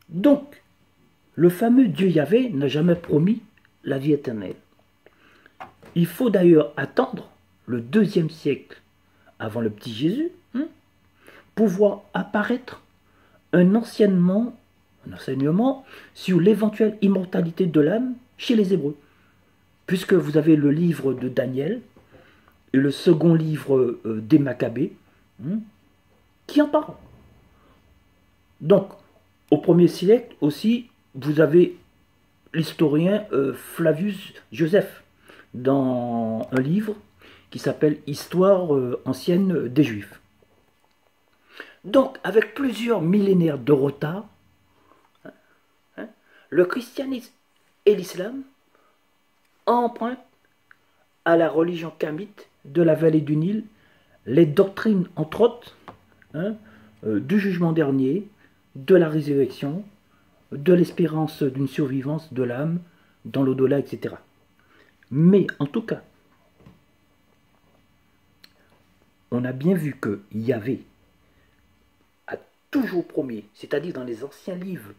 Donc, le fameux Dieu Yahvé n'a jamais promis la vie éternelle. Il faut d'ailleurs attendre le 2e siècle avant le petit Jésus pour voir apparaître un enseignement sur l'éventuelle immortalité de l'âme chez les Hébreux. Puisque vous avez le livre de Daniel et le second livre des Maccabées qui en parlent. Donc, au 1er siècle aussi, vous avez l'historien Flavius Joseph dans un livre qui s'appelle Histoire ancienne des Juifs. Donc, avec plusieurs millénaires de retard, le christianisme et l'islam empruntent à la religion kamite de la vallée du Nil les doctrines, entre autres, du jugement dernier, de la résurrection, de l'espérance d'une survivance de l'âme dans l'au-delà, etc. Mais en tout cas, on a bien vu que Yahvé a toujours promis, c'est-à-dire dans les anciens livres,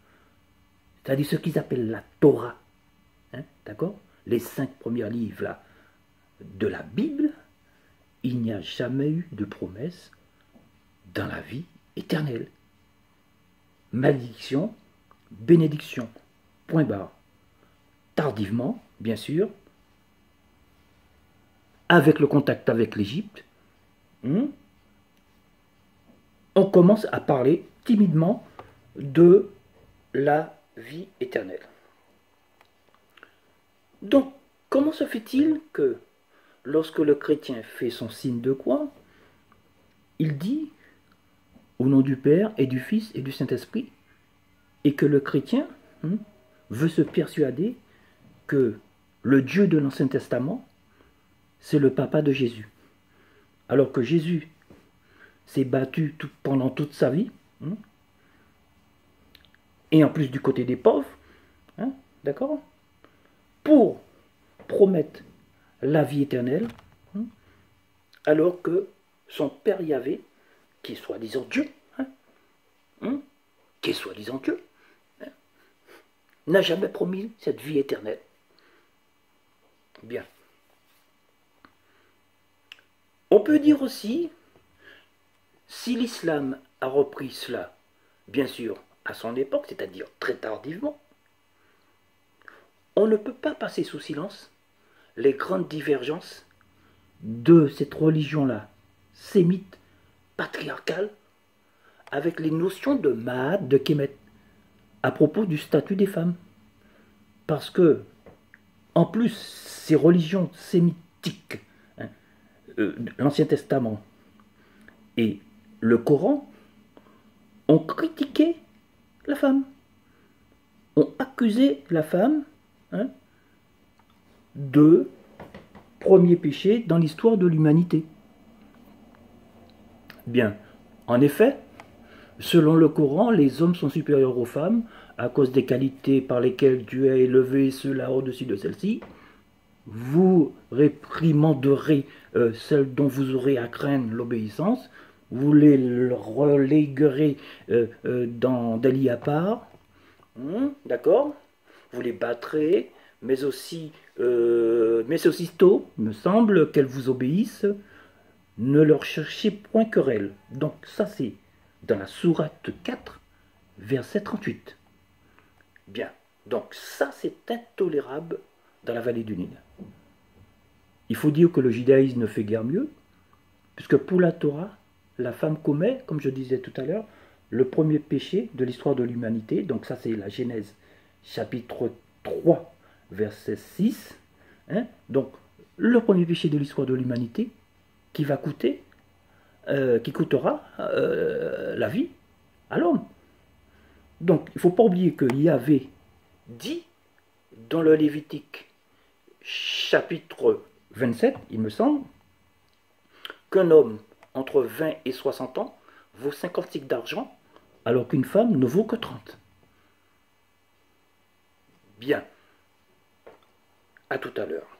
c'est-à-dire ce qu'ils appellent la Torah, d'accord, les 5 premiers livres là, de la Bible, il n'y a jamais eu de promesse dans la vie éternelle. Malédiction, bénédiction, point barre. Tardivement, bien sûr, avec le contact avec l'Égypte, on commence à parler timidement de la vie éternelle. Donc, comment se fait-il que lorsque le chrétien fait son signe de croix, il dit au nom du Père et du Fils et du Saint-Esprit, et que le chrétien veut se persuader que le Dieu de l'Ancien Testament, c'est le papa de Jésus. Alors que Jésus s'est battu pendant toute sa vie, et en plus du côté des pauvres, d'accord, pour promettre la vie éternelle, alors que son père Yahvé, qui est soi-disant Dieu, qui est soi-disant Dieu, n'a jamais promis cette vie éternelle. Bien. On peut dire aussi, si l'islam a repris cela, bien sûr, à son époque, c'est-à-dire très tardivement, on ne peut pas passer sous silence les grandes divergences de cette religion-là, sémite, patriarcale, avec les notions de Maat, de Kemet, à propos du statut des femmes. Parce que, en plus, ces religions sémitiques, l'Ancien Testament et le Coran, ont critiqué la femme, ont accusé la femme de premier péché dans l'histoire de l'humanité. Bien, en effet, selon le Coran, les hommes sont supérieurs aux femmes à cause des qualités par lesquelles Dieu a élevé ceux-là au-dessus de celles-ci. Vous réprimanderez celles dont vous aurez à craindre l'obéissance. Vous les reléguerez dans des lits à part. D'accord? Vous les battrez, mais aussitôt, il me semble, qu'elles vous obéissent. Ne leur cherchez point querelle. Donc ça c'est dans la sourate 4, verset 38. Bien, donc ça c'est intolérable dans la vallée du Nil. Il faut dire que le judaïsme ne fait guère mieux, puisque pour la Torah, la femme commet, comme je disais tout à l'heure, le premier péché de l'histoire de l'humanité. Donc ça c'est la Genèse chapitre 3, verset 6. Donc le premier péché de l'histoire de l'humanité qui va coûter, qui coûtera la vie à l'homme. Donc, il ne faut pas oublier qu'il y avait dit dans le Lévitique chapitre 27, il me semble, qu'un homme entre 20 et 60 ans vaut 50 cycles d'argent, alors qu'une femme ne vaut que 30. Bien. À tout à l'heure.